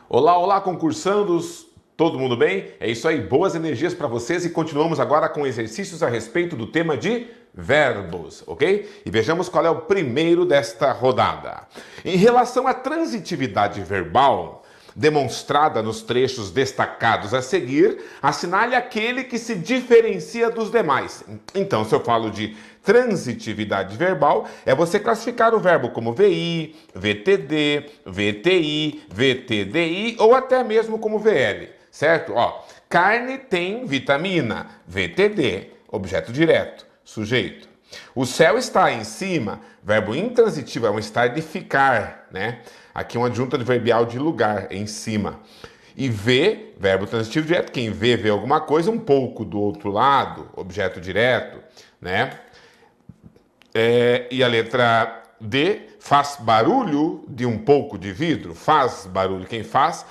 Olá, olá, concursandos! Todo mundo bem? É isso aí, boas energias para vocês e continuamos agora com exercícios a respeito do tema de verbos, ok? E vejamos qual é o primeiro desta rodada. Em relação à transitividade verbal, demonstrada nos trechos destacados a seguir, assinale aquele que se diferencia dos demais. Então, se eu falo de transitividade verbal, é você classificar o verbo como VI, VTD, VTI, VTDI ou até mesmo como VL, certo? Ó, carne tem vitamina, VTD, objeto direto, sujeito. O céu está em cima, verbo intransitivo, é um estar de ficar, né? Aqui uma adjunta adverbial de lugar, em cima. E vê, verbo transitivo direto, quem vê alguma coisa um pouco do outro lado, objeto direto, né? E a letra D, faz barulho de um pouco de vidro, faz barulho, quem faz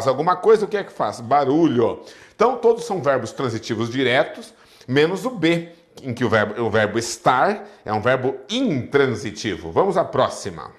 alguma coisa, o que é que faz? Barulho. Então todos são verbos transitivos diretos, menos o B, em que o verbo estar é um verbo intransitivo. Vamos à próxima.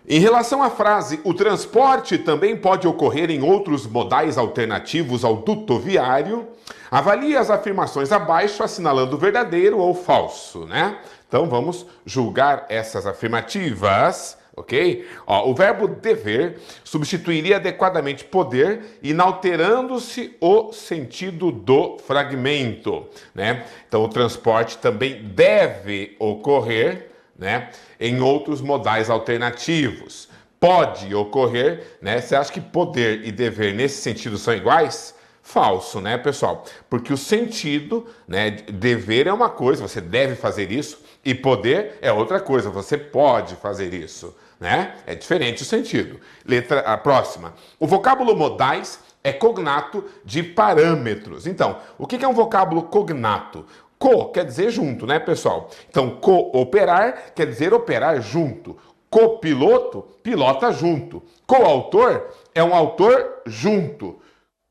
Em relação à frase, o transporte também pode ocorrer em outros modais alternativos ao dutoviário, avalie as afirmações abaixo assinalando verdadeiro ou falso, né? Então vamos julgar essas afirmativas, ok? Ó, o verbo dever substituiria adequadamente poder, inalterando-se o sentido do fragmento, né? Então o transporte também deve ocorrer, né, em outros modais alternativos. Pode ocorrer, né? Você acha que poder e dever nesse sentido são iguais? Falso, né, pessoal? Porque o sentido, né, dever é uma coisa, você deve fazer isso, e poder é outra coisa, você pode fazer isso, né? É diferente o sentido. A próxima. O vocábulo modais é cognato de parâmetros. Então, o que é um vocábulo cognato? Co quer dizer junto, né, pessoal? Então, cooperar quer dizer operar junto. Copiloto, pilota junto. Coautor é um autor junto.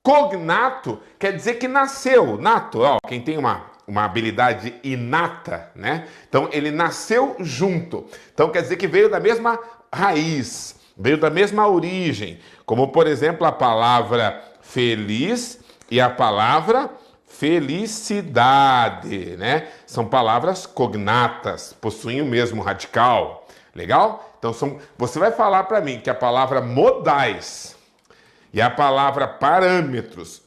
Cognato quer dizer que nasceu. Nato, ó, quem tem uma habilidade inata, né? Então, ele nasceu junto. Então, quer dizer que veio da mesma raiz, veio da mesma origem. Como, por exemplo, a palavra feliz e a palavra felicidade, né? São palavras cognatas, possuem o mesmo radical. Legal? Então você vai falar para mim que a palavra modais e a palavra parâmetros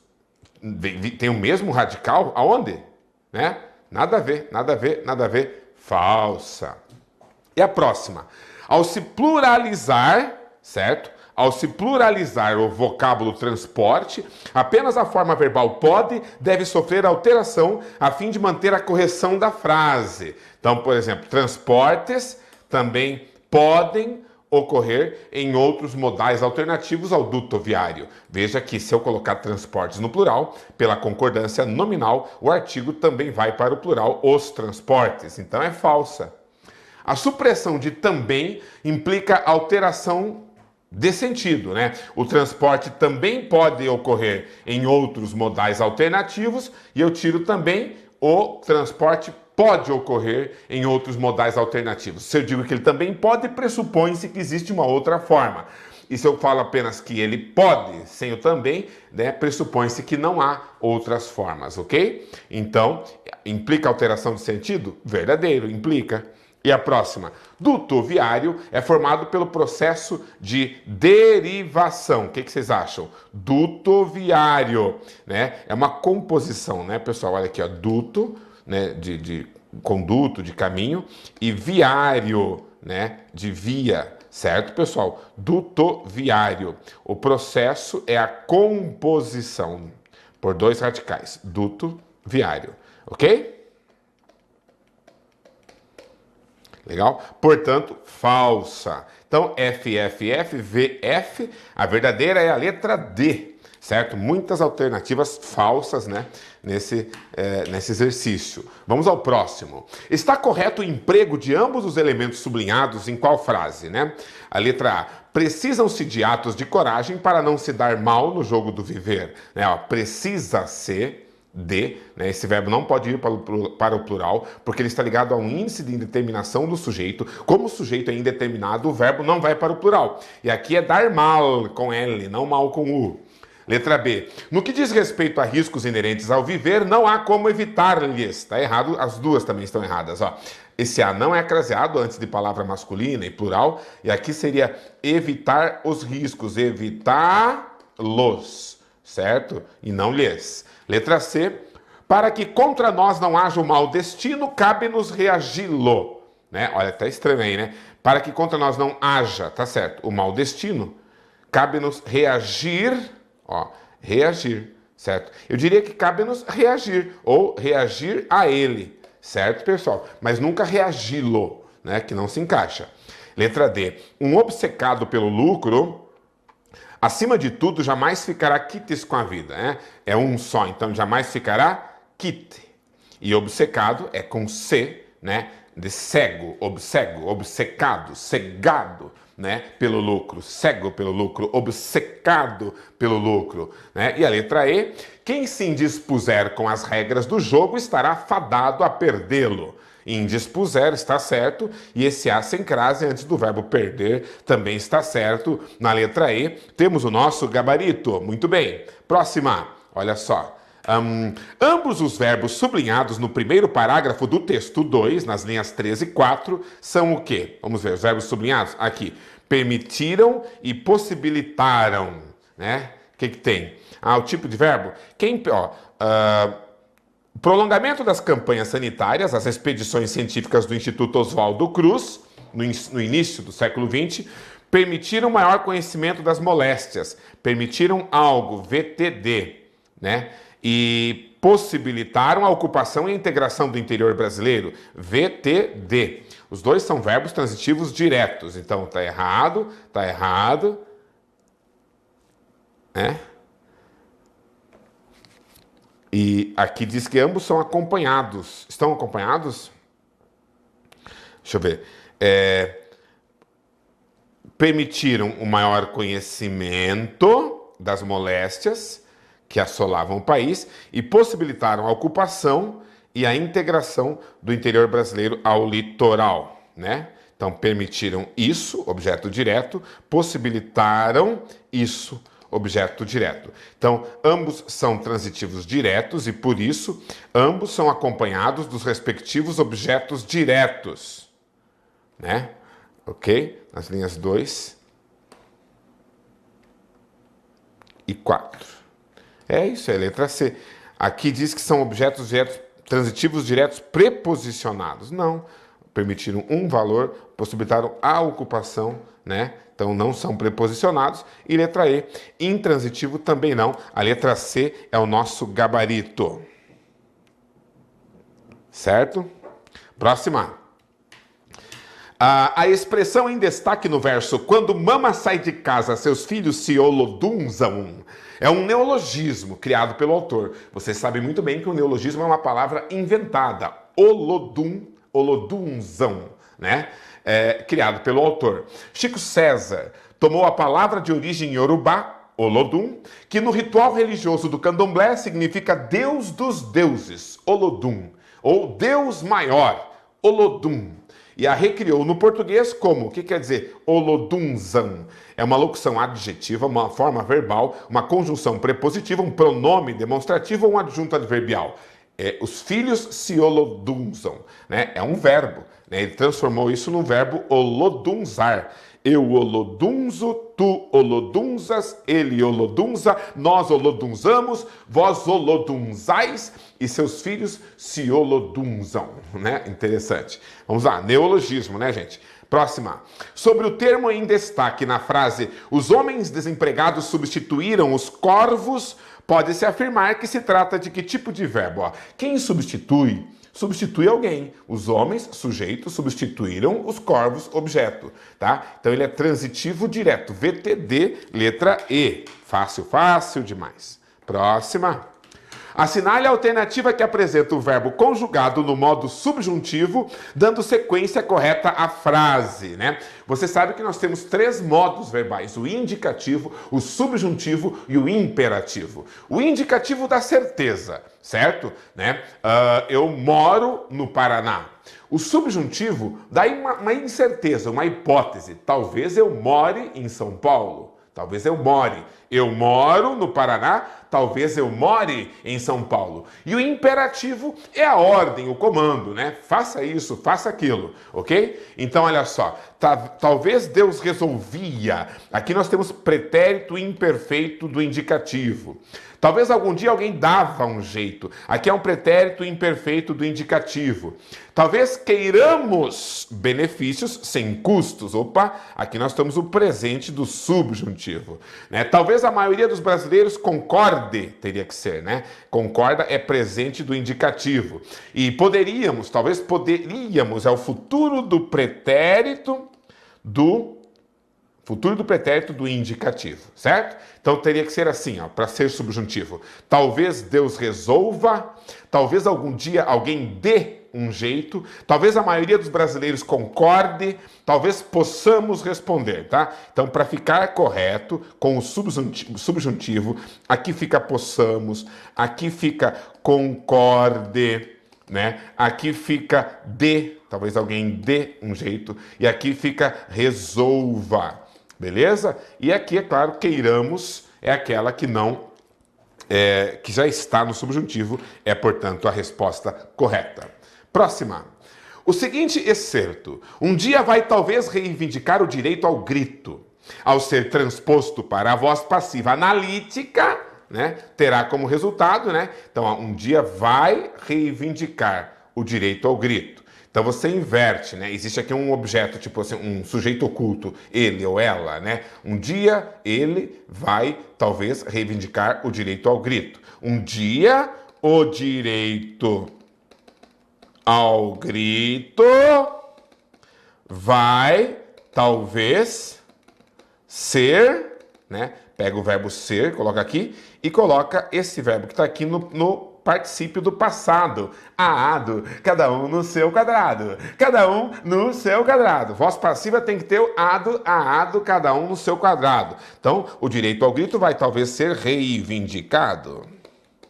tem o mesmo radical? Aonde? Né? Nada a ver, nada a ver, nada a ver. Falsa. E a próxima? Ao se pluralizar, certo? Ao se pluralizar o vocábulo transporte, apenas a forma verbal pode deve sofrer alteração a fim de manter a correção da frase. Então, por exemplo, transportes também podem ocorrer em outros modais alternativos ao dutoviário. Veja que se eu colocar transportes no plural, pela concordância nominal, o artigo também vai para o plural, os transportes. Então é falsa. A supressão de também implica alteração de sentido, né? O transporte também pode ocorrer em outros modais alternativos e eu tiro também o transporte pode ocorrer em outros modais alternativos. Se eu digo que ele também pode, pressupõe-se que existe uma outra forma. E se eu falo apenas que ele pode, sem o também, né, pressupõe-se que não há outras formas, ok? Então, implica alteração de sentido? Verdadeiro, implica. E a próxima, dutoviário é formado pelo processo de derivação. O que vocês acham? Dutoviário, né? É uma composição, né, pessoal? Olha aqui, ó, duto, né, de conduto, de caminho, e viário, né, de via, certo, pessoal? Dutoviário. O processo é a composição por dois radicais, dutoviário, ok? Legal? Portanto, falsa. Então, FFF, VF, a verdadeira é a letra D, certo? Muitas alternativas falsas, né, nesse exercício. Vamos ao próximo. Está correto o emprego de ambos os elementos sublinhados em qual frase, né? A letra A. Precisam-se de atos de coragem para não se dar mal no jogo do viver. Né? Ó, precisa-se de, né? Esse verbo não pode ir para o plural, porque ele está ligado a um índice de indeterminação do sujeito. Como o sujeito é indeterminado, o verbo não vai para o plural. E aqui é dar mal com L, não mal com U. Letra B. No que diz respeito a riscos inerentes ao viver, não há como evitar-lhes. Está errado, as duas também estão erradas. Ó. Esse A não é craseado antes de palavra masculina e plural. E aqui seria evitar os riscos, evitá-los, certo? E não lhes. Letra C. Para que contra nós não haja o mau destino, cabe-nos reagi-lo. Né? Olha, tá estranho aí, né? Para que contra nós não haja, tá certo, o mau destino, cabe-nos reagir, ó, reagir, certo? Eu diria que cabe-nos reagir, ou reagir a ele, certo, pessoal? Mas nunca reagi-lo, né? Que não se encaixa. Letra D. Um obcecado pelo lucro, acima de tudo, jamais ficará quites com a vida, né? É um só, então jamais ficará quite. E obcecado é com C, né? De cego, obcecado, cegado, né? Pelo lucro, cego pelo lucro, obcecado pelo lucro, né? E a letra E, quem se indispuser com as regras do jogo estará fadado a perdê-lo. Indispuser está certo, e esse A sem crase antes do verbo perder também está certo. Na letra E, temos o nosso gabarito. Muito bem. Próxima, olha só. Ambos os verbos sublinhados no primeiro parágrafo do texto 2, nas linhas 13 e 4, são o quê? Vamos ver, os verbos sublinhados aqui. Permitiram e possibilitaram, né? O que tem? O tipo de verbo. Prolongamento das campanhas sanitárias, as expedições científicas do Instituto Oswaldo Cruz, no início do século XX, permitiram maior conhecimento das moléstias, permitiram algo, VTD, né? E possibilitaram a ocupação e a integração do interior brasileiro, VTD. Os dois são verbos transitivos diretos, então tá errado, né? E aqui diz que ambos são acompanhados. Estão acompanhados? Deixa eu ver. Permitiram o maior conhecimento das moléstias que assolavam o país e possibilitaram a ocupação e a integração do interior brasileiro ao litoral, né? Então, permitiram isso, objeto direto, possibilitaram isso, objeto direto. Então, ambos são transitivos diretos e, por isso, ambos são acompanhados dos respectivos objetos diretos, né? Ok? Nas linhas 2 e 4. É isso, é a letra C. Aqui diz que são objetos diretos, transitivos diretos preposicionados. Não. Permitiram um valor, possibilitaram a ocupação, né? Então não são preposicionados. E letra E, intransitivo também não. A letra C é o nosso gabarito. Certo? Próxima. A expressão em destaque no verso quando mama sai de casa, seus filhos se olodunzam, é um neologismo criado pelo autor. Você sabe muito bem que o neologismo é uma palavra inventada. Olodunzam, né? Criado pelo autor. Chico César tomou a palavra de origem iorubá, Olodum, que no ritual religioso do candomblé significa Deus dos deuses, Olodum, ou Deus maior, Olodum. E a recriou no português como? O que quer dizer olodunzam? É uma locução adjetiva, uma forma verbal, uma conjunção prepositiva, um pronome demonstrativo ou um adjunto adverbial. Os filhos se olodunzam, né? É um verbo, né? Ele transformou isso no verbo olodunzar. Eu olodunzo, tu olodunzas, ele olodunza, nós olodunzamos, vós olodunzais e seus filhos se olodunzam, né? Interessante. Vamos lá, neologismo, né, gente? Próxima. Sobre o termo em destaque na frase os homens desempregados substituíram os corvos, pode-se afirmar que se trata de que tipo de verbo? Ó, quem substitui? Substitui alguém. Os homens, sujeitos, substituíram os corvos, objeto, tá? Então ele é transitivo direto. VTD, letra E. Fácil, fácil demais. Próxima. Assinale a alternativa que apresenta o verbo conjugado no modo subjuntivo, dando sequência correta à frase, né? Você sabe que nós temos 3 modos verbais: o indicativo, o subjuntivo e o imperativo. O indicativo dá certeza, certo? Né? Eu moro no Paraná. O subjuntivo dá uma incerteza, uma hipótese. Talvez eu more em São Paulo. Talvez eu more. Eu moro no Paraná, talvez eu more em São Paulo. E o imperativo é a ordem, o comando, né? Faça isso, faça aquilo, ok? Então, olha só. Talvez Deus resolvia. Aqui nós temos pretérito imperfeito do indicativo. Talvez algum dia alguém dava um jeito. Aqui é um pretérito imperfeito do indicativo. Talvez queiramos benefícios sem custos. Opa, aqui nós temos o presente do subjuntivo, né? Talvez a maioria dos brasileiros concorde, teria que ser, né? Concorda é presente do indicativo. E poderíamos, talvez poderíamos, é o futuro do pretérito do indicativo, certo? Então teria que ser assim, ó, para ser subjuntivo. Talvez Deus resolva, talvez algum dia alguém dê um jeito, talvez a maioria dos brasileiros concorde, talvez possamos responder, tá? Então, para ficar correto com o subjuntivo, aqui fica possamos, aqui fica concorde, né? Aqui fica dê, talvez alguém dê um jeito, e aqui fica resolva. Beleza? E aqui, é claro, queiramos é aquela que não, que já está no subjuntivo, é, portanto, a resposta correta. Próxima. O seguinte excerto. Um dia vai talvez reivindicar o direito ao grito. Ao ser transposto para a voz passiva analítica, né, terá como resultado, né? Então, um dia vai reivindicar o direito ao grito. Então você inverte, né? Existe aqui um objeto, tipo assim, um sujeito oculto, ele ou ela, né? Um dia ele vai, talvez, reivindicar o direito ao grito. Um dia o direito ao grito vai, talvez, ser, né? Pega o verbo ser, coloca aqui, e coloca esse verbo que está aqui no particípio do passado. Aado, cada um no seu quadrado. Cada um no seu quadrado. Voz passiva tem que ter o ado, aado, cada um no seu quadrado. Então, o direito ao grito vai talvez ser reivindicado.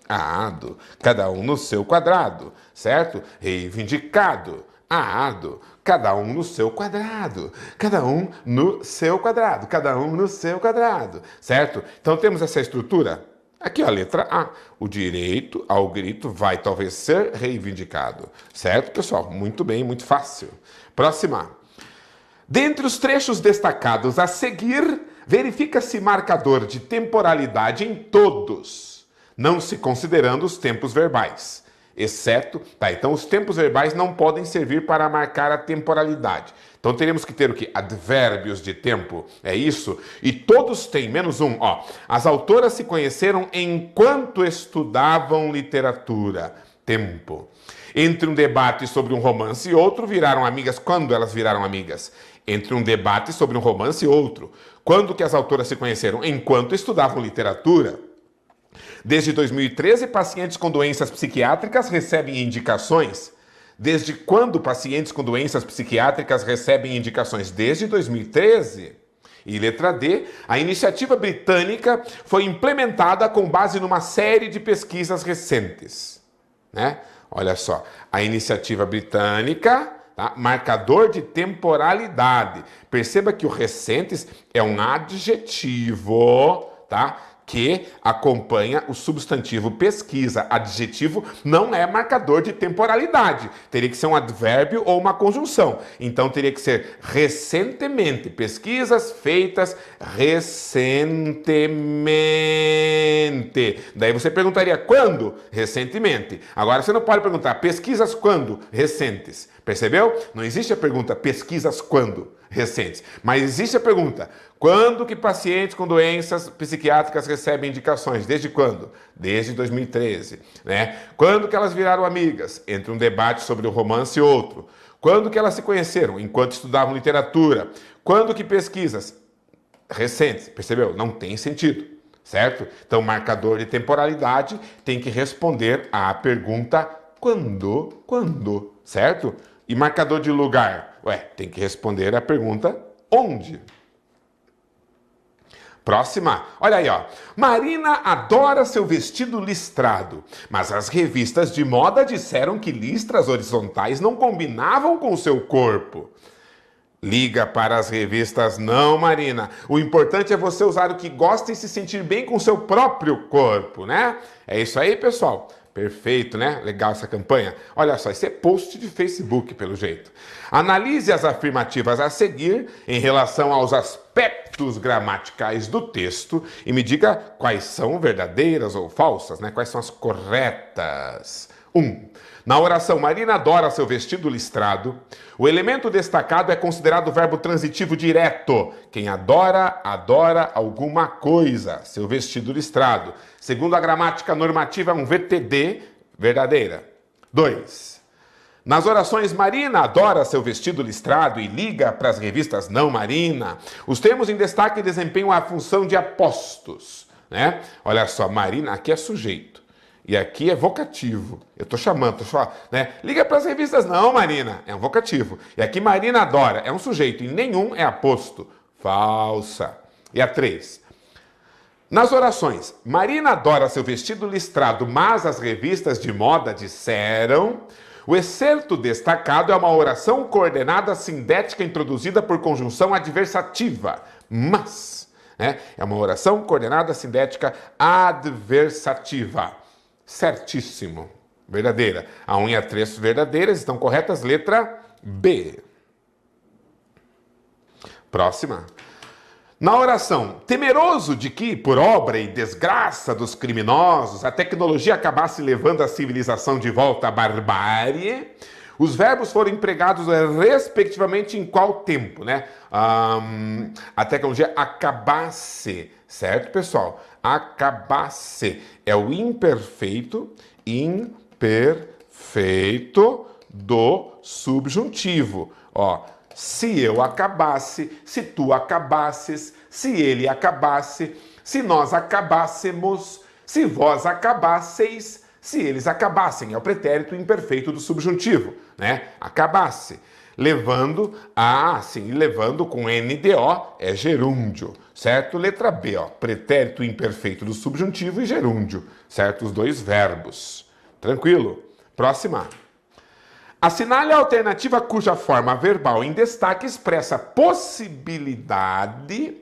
Aado, cada um no seu quadrado, certo? Reivindicado. Aado, cada um no seu quadrado. Cada um no seu quadrado. Cada um no seu quadrado, certo? Então, temos essa estrutura. Aqui, ó, a letra A. O direito ao grito vai talvez ser reivindicado. Certo, pessoal? Muito bem, muito fácil. Próxima. Dentre os trechos destacados a seguir, verifica-se marcador de temporalidade em todos, não se considerando os tempos verbais. Exceto, tá, então os tempos verbais não podem servir para marcar a temporalidade. Então teremos que ter o quê? Advérbios de tempo, é isso? E todos têm, menos um, ó. As autoras se conheceram enquanto estudavam literatura. Tempo. Entre um debate sobre um romance e outro, viraram amigas. Quando elas viraram amigas? Entre um debate sobre um romance e outro. Quando que as autoras se conheceram? Enquanto estudavam literatura. Desde 2013, pacientes com doenças psiquiátricas recebem indicações. Desde quando pacientes com doenças psiquiátricas recebem indicações? Desde 2013. E letra D, a iniciativa britânica foi implementada com base numa série de pesquisas recentes. Né? Olha só, a iniciativa britânica, tá? Marcador de temporalidade. Perceba que o recentes é um adjetivo, tá? Que acompanha o substantivo pesquisa. Adjetivo não é marcador de temporalidade. Teria que ser um advérbio ou uma conjunção. Então teria que ser recentemente. Pesquisas feitas recentemente. Daí você perguntaria quando? Recentemente. Agora você não pode perguntar pesquisas quando? Recentes. Percebeu? Não existe a pergunta pesquisas quando? Recentes. Mas existe a pergunta: quando que pacientes com doenças psiquiátricas recebem indicações? Desde quando? Desde 2013. Né? Quando que elas viraram amigas? Entre um debate sobre um romance e outro. Quando que elas se conheceram? Enquanto estudavam literatura. Quando que pesquisas? Recentes. Percebeu? Não tem sentido. certo? Então, marcador de temporalidade tem que responder à pergunta quando, certo? E marcador de lugar, tem que responder à pergunta onde. Próxima, olha aí, ó. Marina adora seu vestido listrado, mas as revistas de moda disseram que listras horizontais não combinavam com seu corpo. Liga para as revistas não, Marina. O importante é você usar o que gosta e se sentir bem com seu próprio corpo, né? É isso aí, pessoal. Perfeito, né? Legal essa campanha. Olha só, isso é post de Facebook, pelo jeito. Analise as afirmativas a seguir em relação aos aspectos gramaticais do texto e me diga quais são verdadeiras ou falsas, né? Quais são as corretas. 1. Na oração Marina adora seu vestido listrado, o elemento destacado é considerado o verbo transitivo direto. Quem adora, adora alguma coisa. Seu vestido listrado. Segundo a gramática normativa, é um VTD verdadeira. 2. Nas orações Marina adora seu vestido listrado e liga para as revistas não Marina, os termos em destaque desempenham a função de apostos, né? Olha só, Marina aqui é sujeito. E aqui é vocativo. Eu estou chamando, né? Liga para as revistas não, Marina. É um vocativo. E aqui Marina adora. É um sujeito. E nenhum é aposto. Falsa. E a 3. Nas orações, Marina adora seu vestido listrado, mas as revistas de moda disseram... O excerto destacado é uma oração coordenada sindética introduzida por conjunção adversativa. Mas, né? É uma oração coordenada sindética adversativa. Certíssimo. Verdadeira. A 1 e a 3 verdadeiras estão corretas. Letra B. Próxima. Na oração, temeroso de que, por obra e desgraça dos criminosos, a tecnologia acabasse levando a civilização de volta à barbárie, os verbos foram empregados respectivamente em qual tempo, né? A tecnologia acabasse, certo, pessoal? Acabasse é o imperfeito do subjuntivo. Ó, se eu acabasse, se tu acabasses, se ele acabasse, se nós acabássemos, se vós acabasseis, se eles acabassem. É o pretérito imperfeito do subjuntivo, né? Acabasse. Levando com NDO é gerúndio, certo? Letra B, ó, pretérito imperfeito do subjuntivo e gerúndio, certo? Os dois verbos. Tranquilo? Próxima. Assinale a alternativa cuja forma verbal em destaque expressa a possibilidade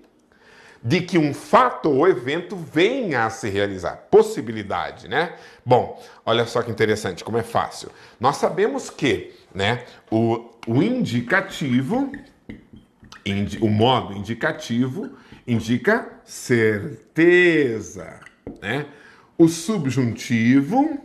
de que um fato ou evento venha a se realizar. Possibilidade, né? Bom, olha só que interessante, como é fácil. Nós sabemos que, né, o indicativo, o modo indicativo, indica certeza, né? O subjuntivo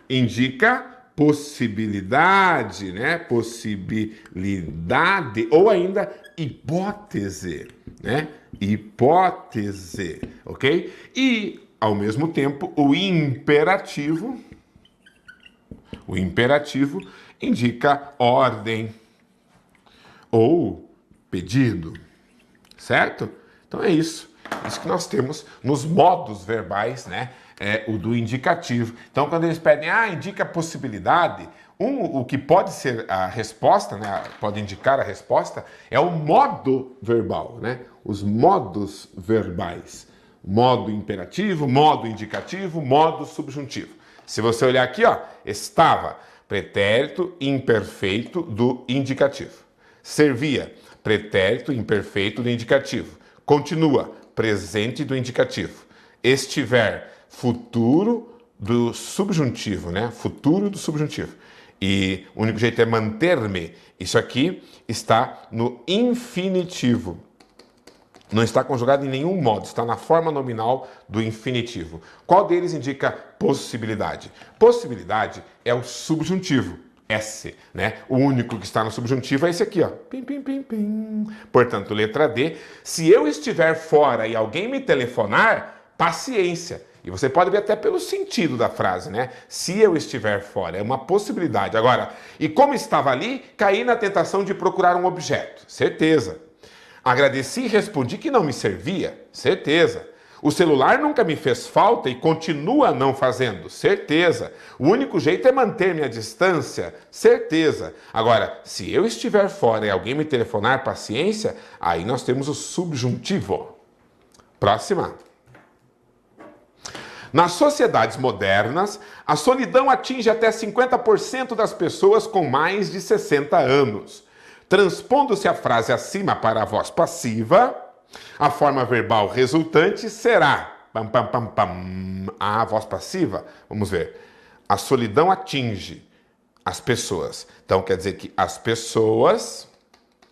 indica possibilidade, né? Possibilidade, ou ainda hipótese, né? Hipótese, ok? E, ao mesmo tempo, o imperativo indica ordem ou pedido, certo? Então é isso. Isso que nós temos nos modos verbais, né? O do indicativo. Então, quando eles pedem, indica possibilidade, o que pode ser a resposta, né? Pode indicar a resposta, é o modo verbal, né? Os modos verbais. Modo imperativo, modo indicativo, modo subjuntivo. Se você olhar aqui, ó, estava, pretérito imperfeito do indicativo. Servia, pretérito imperfeito do indicativo. Continua, presente do indicativo. Estiver, futuro do subjuntivo, né? Futuro do subjuntivo. E o único jeito é manter-me. Isso aqui está no infinitivo. Não está conjugado em nenhum modo, está na forma nominal do infinitivo. Qual deles indica possibilidade? Possibilidade é o subjuntivo, S, né? O único que está no subjuntivo é esse aqui, ó. Pim, pim, pim, pim. Portanto, letra D. Se eu estiver fora e alguém me telefonar, paciência. E você pode ver até pelo sentido da frase, né? Se eu estiver fora, é uma possibilidade. Agora, e como estava ali, caí na tentação de procurar um objeto. Certeza. Agradeci e respondi que não me servia. Certeza. O celular nunca me fez falta e continua não fazendo. Certeza. O único jeito é manter minha distância. Certeza. Agora, se eu estiver fora e alguém me telefonar, paciência, aí nós temos o subjuntivo. Próxima. Nas sociedades modernas, a solidão atinge até 50% das pessoas com mais de 60 anos. Transpondo-se a frase acima para a voz passiva, a forma verbal resultante será... Pam, pam, pam, pam. A voz passiva, vamos ver. A solidão atinge as pessoas. Então quer dizer que as pessoas,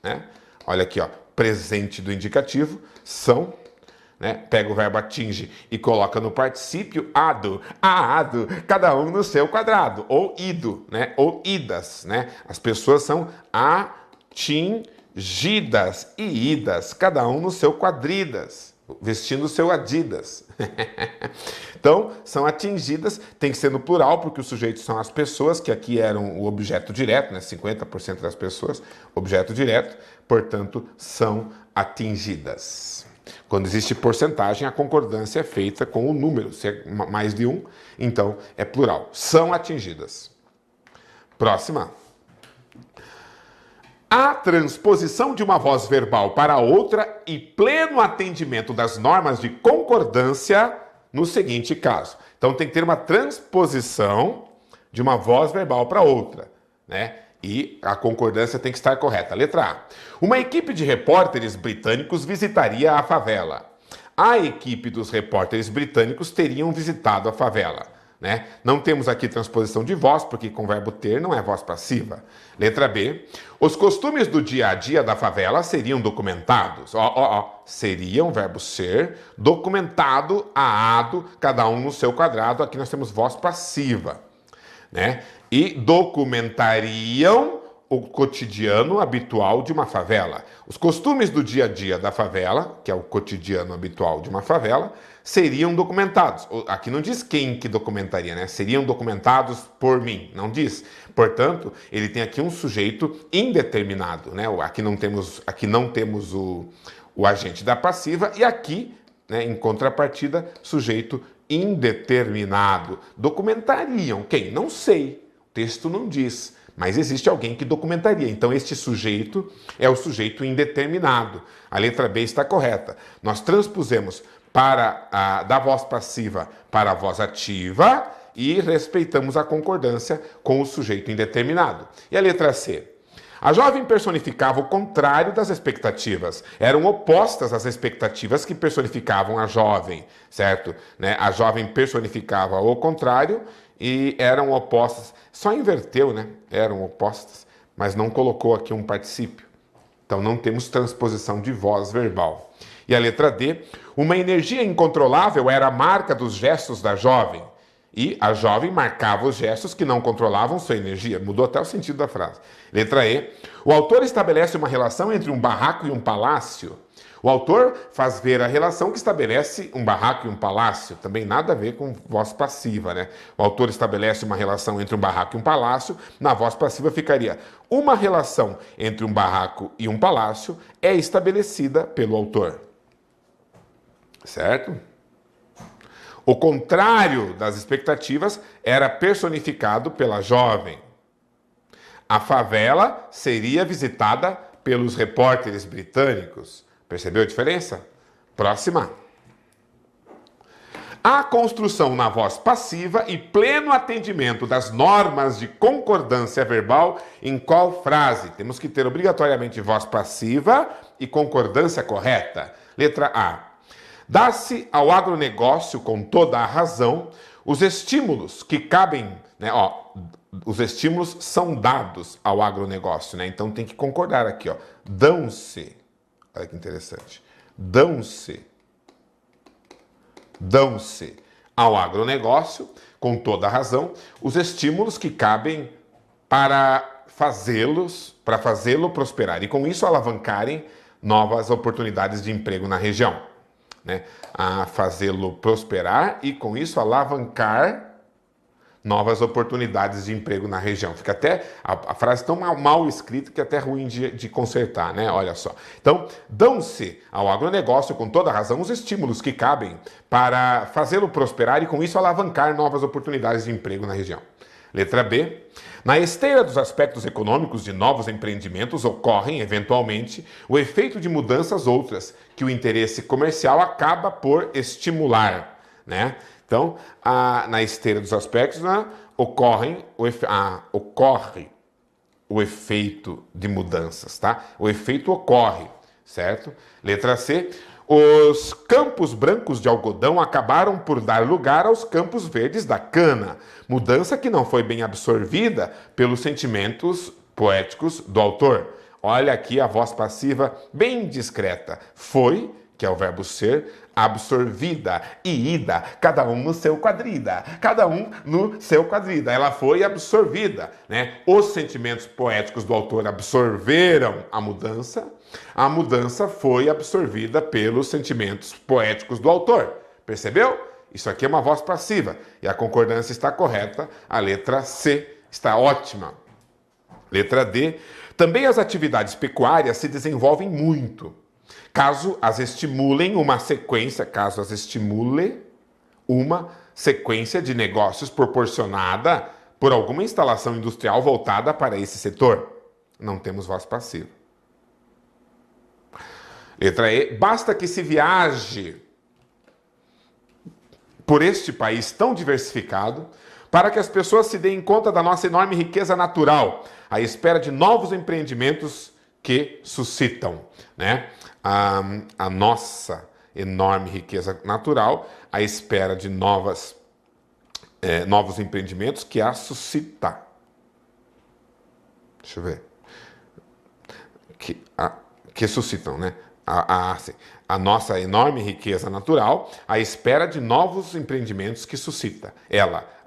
né? Olha aqui, ó, presente do indicativo, são... Né? Pega o verbo atinge e coloca no particípio ado, aado, cada um no seu quadrado, ou ido, né? Ou idas, né? As pessoas são atingidas e idas, cada um no seu quadridas, vestindo o seu adidas. Então, são atingidas, tem que ser no plural, porque os sujeitos são as pessoas, que aqui eram o objeto direto, né? 50% das pessoas, objeto direto, portanto, são atingidas. Quando existe porcentagem, a concordância é feita com o número. Se é mais de um, então é plural. São atingidas. Próxima. A transposição de uma voz verbal para outra e pleno atendimento das normas de concordância no seguinte caso. Então tem que ter uma transposição de uma voz verbal para outra, né? E a concordância tem que estar correta. Letra A. Uma equipe de repórteres britânicos visitaria a favela. A equipe dos repórteres britânicos teriam visitado a favela. Né? Não temos aqui transposição de voz, porque com o verbo ter não é voz passiva. Letra B. Os costumes do dia a dia da favela seriam documentados. Seriam, verbo ser, documentado, aado, cada um no seu quadrado. Aqui nós temos voz passiva. Né? E documentariam o cotidiano habitual de uma favela. Os costumes do dia a dia da favela, que é o cotidiano habitual de uma favela, seriam documentados. Aqui não diz quem que documentaria, né? Seriam documentados por mim, não diz. Portanto, ele tem aqui um sujeito indeterminado, né? Aqui não temos o agente da passiva e aqui, né, em contrapartida, sujeito indeterminado. Documentariam quem? Não sei. O texto não diz. Mas existe alguém que documentaria. Então, este sujeito é o sujeito indeterminado. A letra B está correta. Nós transpusemos da voz passiva para a voz ativa e respeitamos a concordância com o sujeito indeterminado. E a letra C? A jovem personificava o contrário das expectativas. Eram opostas às expectativas que personificavam a jovem, certo? Né? A jovem personificava o contrário e eram opostas. Só inverteu, né? Eram opostas, mas não colocou aqui um particípio. Então não temos transposição de voz verbal. E a letra D, uma energia incontrolável era a marca dos gestos da jovem. E a jovem marcava os gestos que não controlavam sua energia. Mudou até o sentido da frase. Letra E, o autor estabelece uma relação entre um barraco e um palácio. O autor faz ver a relação que estabelece um barraco e um palácio. Também nada a ver com voz passiva, né? O autor estabelece uma relação entre um barraco e um palácio. Na voz passiva ficaria: uma relação entre um barraco e um palácio é estabelecida pelo autor. Certo? O contrário das expectativas era personificado pela jovem. A favela seria visitada pelos repórteres britânicos. Percebeu a diferença? Próxima. A construção na voz passiva e pleno atendimento das normas de concordância verbal em qual frase? Temos que ter obrigatoriamente voz passiva e concordância correta. Letra A. Dá-se ao agronegócio, com toda a razão, os estímulos que cabem, né? Os estímulos são dados ao agronegócio, né? Então tem que concordar aqui, ó. Dão-se. Olha que interessante. Dão-se ao agronegócio, com toda a razão, os estímulos que cabem para fazê-lo prosperar e com isso alavancarem novas oportunidades de emprego na região. Né? A fazê-lo prosperar e com isso alavancar novas oportunidades de emprego na região. Fica até a frase tão mal escrita que é até ruim de consertar, né? Olha só. Então, dão-se ao agronegócio, com toda razão, os estímulos que cabem para fazê-lo prosperar e, com isso, alavancar novas oportunidades de emprego na região. Letra B. Na esteira dos aspectos econômicos de novos empreendimentos ocorrem, eventualmente, o efeito de mudanças outras que o interesse comercial acaba por estimular, né? Então, na esteira dos aspectos, né, ocorre o efeito de mudanças, tá? O efeito ocorre, certo? Letra C. Os campos brancos de algodão acabaram por dar lugar aos campos verdes da cana, mudança que não foi bem absorvida pelos sentimentos poéticos do autor. Olha aqui a voz passiva bem discreta. Foi, que é o verbo ser, absorvida e ida, cada um no seu quadrida, cada um no seu quadrida. Ela foi absorvida, né? Os sentimentos poéticos do autor absorveram a mudança foi absorvida pelos sentimentos poéticos do autor. Percebeu? Isso aqui é uma voz passiva e a concordância está correta, a letra C está ótima. Letra D. Também as atividades pecuárias se desenvolvem muito. Caso as estimule uma sequência de negócios proporcionada por alguma instalação industrial voltada para esse setor. Não temos voz passiva. Letra E. Basta que se viaje por este país tão diversificado para que as pessoas se deem conta da nossa enorme riqueza natural, à espera de novos empreendimentos que suscitam, né? A nossa enorme riqueza natural, à espera de novos empreendimentos que a suscita. Deixa eu ver. Que suscitam, né? A nossa enorme riqueza natural, à espera de novos empreendimentos que suscita.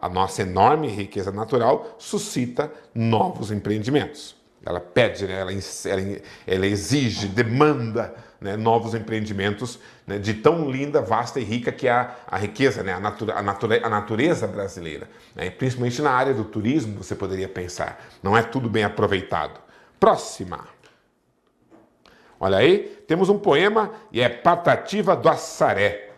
A nossa enorme riqueza natural, suscita novos empreendimentos. Ela pede, né? ela exige, demanda, né? Novos empreendimentos, né? De tão linda, vasta e rica que é a riqueza, né? A natureza brasileira. Né? Principalmente na área do turismo, você poderia pensar. Não é tudo bem aproveitado. Próxima. Olha aí, temos um poema e é Patativa do Assaré.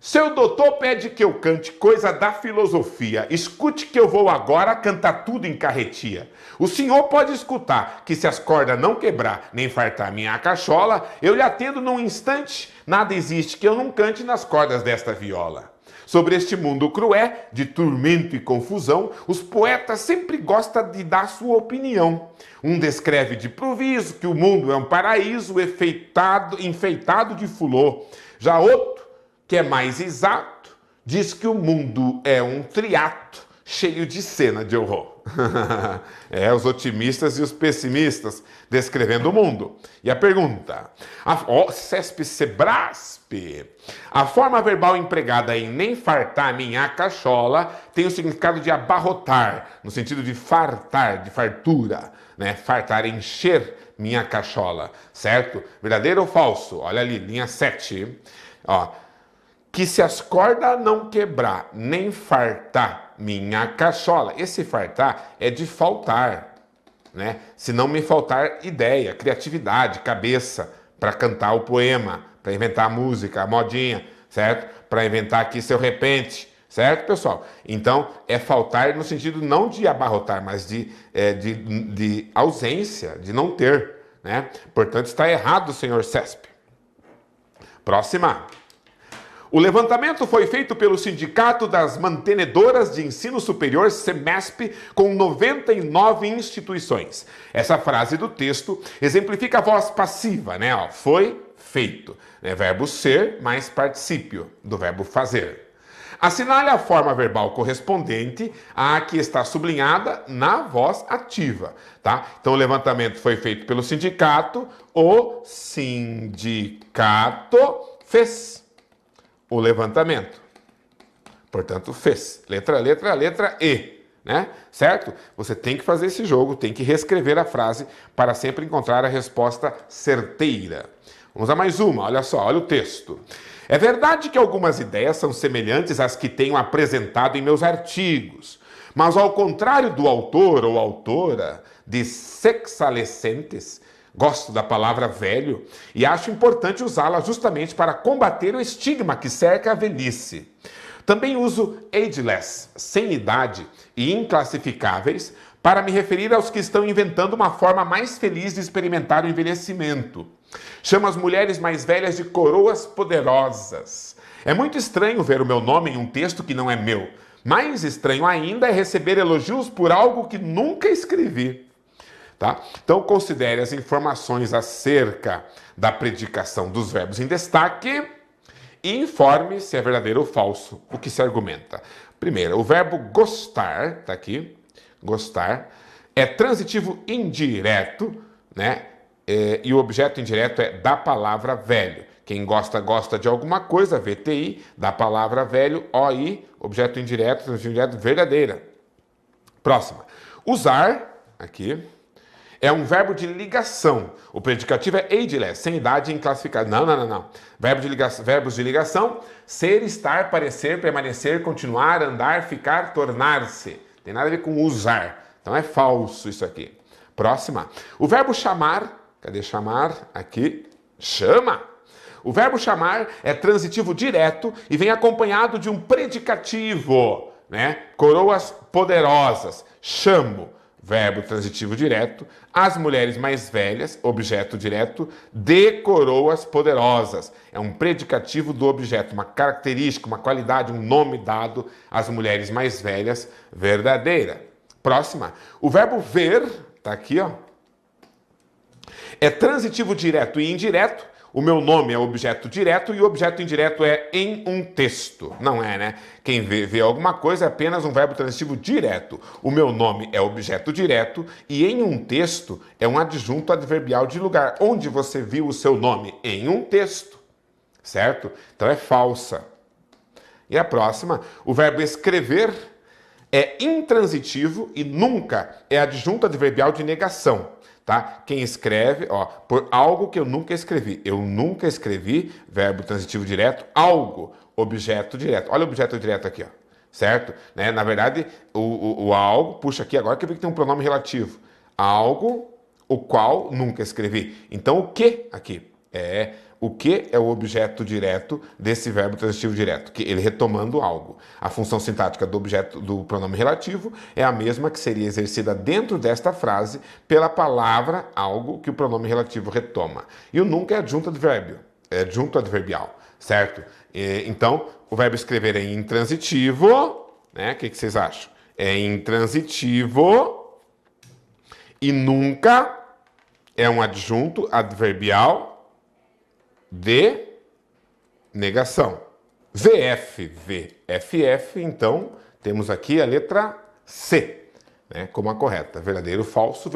Seu doutor pede que eu cante coisa da filosofia. Escute que eu vou agora cantar tudo em carretia. O senhor pode escutar que se as cordas não quebrar nem fartar minha cachola, eu lhe atendo num instante. Nada existe que eu não cante nas cordas desta viola. Sobre este mundo cruel, de tormento e confusão, os poetas sempre gostam de dar sua opinião. Um descreve de improviso que o mundo é um paraíso enfeitado de fulô. Já outro, que é mais exato, diz que o mundo é um triato cheio de cena de horror. Os otimistas e os pessimistas descrevendo o mundo. E a pergunta, CESP Sebrasp, a forma verbal empregada em nem fartar minha cachola tem o significado de abarrotar, no sentido de fartar, de fartura, né? Fartar, encher minha cachola, certo? Verdadeiro ou falso? Olha ali, linha 7, ó. Que se as cordas não quebrar, nem fartar minha cachola. Esse fartar é de faltar, né? Se não me faltar ideia, criatividade, cabeça para cantar o poema, para inventar a música, a modinha, certo? Para inventar aqui seu repente, certo, pessoal? Então, é faltar no sentido não de abarrotar, mas de ausência, de não ter, né? Portanto, está errado, senhor CESP. Próxima. O levantamento foi feito pelo Sindicato das Mantenedoras de Ensino Superior, SEMESP, com 99 instituições. Essa frase do texto exemplifica a voz passiva, né? Ó, foi feito. É verbo ser mais particípio do verbo fazer. Assinale a forma verbal correspondente à que está sublinhada na voz ativa, tá? Então o levantamento foi feito pelo sindicato, o sindicato fez o levantamento. Portanto, fez. Letra E, né? Certo? Você tem que fazer esse jogo, tem que reescrever a frase para sempre encontrar a resposta certeira. Vamos a mais uma, olha só, olha o texto. É verdade que algumas ideias são semelhantes às que tenho apresentado em meus artigos. Mas ao contrário do autor ou autora de Sexalescentes, gosto da palavra velho e acho importante usá-la justamente para combater o estigma que cerca a velhice. Também uso ageless, sem idade e inclassificáveis, para me referir aos que estão inventando uma forma mais feliz de experimentar o envelhecimento. Chamo as mulheres mais velhas de coroas poderosas. É muito estranho ver o meu nome em um texto que não é meu. Mais estranho ainda é receber elogios por algo que nunca escrevi. Tá? Então, considere as informações acerca da predicação dos verbos em destaque e informe se é verdadeiro ou falso o que se argumenta. Primeiro, o verbo gostar, tá aqui, gostar, é transitivo indireto, né? E o objeto indireto é da palavra velho. Quem gosta, gosta de alguma coisa, VTI, da palavra velho, OI, objeto indireto, transitivo indireto, verdadeira. Próxima. Usar, aqui, é um verbo de ligação. O predicativo é ageless, sem idade inclassificada. Não. Verbos de ligação, ser, estar, parecer, permanecer, continuar, andar, ficar, tornar-se. Tem nada a ver com usar. Então é falso isso aqui. Próxima. O verbo chamar, cadê chamar? Aqui, chama. O verbo chamar é transitivo direto e vem acompanhado de um predicativo, né? Coroas poderosas. Chamo. Verbo transitivo direto, as mulheres mais velhas, objeto direto, de coroas poderosas. É um predicativo do objeto, uma característica, uma qualidade, um nome dado às mulheres mais velhas, verdadeira. Próxima. O verbo ver, tá aqui, ó. É transitivo direto e indireto. O meu nome é objeto direto e o objeto indireto é em um texto. Não é, né? Quem vê alguma coisa é apenas um verbo transitivo direto. O meu nome é objeto direto e em um texto é um adjunto adverbial de lugar. Onde você viu o seu nome? Em um texto. Certo? Então é falsa. E a próxima, o verbo escrever é intransitivo e nunca é adjunto adverbial de negação. Tá? Quem escreve, ó, por algo que eu nunca escrevi. Eu nunca escrevi, verbo transitivo direto, algo, objeto direto. Olha o objeto direto aqui, ó, certo? Né? Na verdade, o algo, puxa aqui agora que eu vi que tem um pronome relativo. Algo, o qual nunca escrevi. Então, o que aqui? O que é o objeto direto desse verbo transitivo direto? Que ele retomando algo. A função sintática do objeto do pronome relativo é a mesma que seria exercida dentro desta frase pela palavra algo que o pronome relativo retoma. E o nunca é adjunto advérbio, é adjunto adverbial, certo? Então, o verbo escrever é intransitivo, né? O que vocês acham? É intransitivo e nunca é um adjunto adverbial de negação. VFF, então, temos aqui a letra C, né, como a correta. Verdadeiro, falso,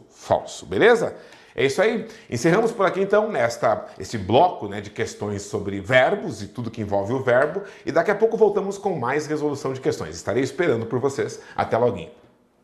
falso. Beleza? É isso aí. Encerramos por aqui, então, esse bloco, né, de questões sobre verbos e tudo que envolve o verbo. E daqui a pouco voltamos com mais resolução de questões. Estarei esperando por vocês. Até logo.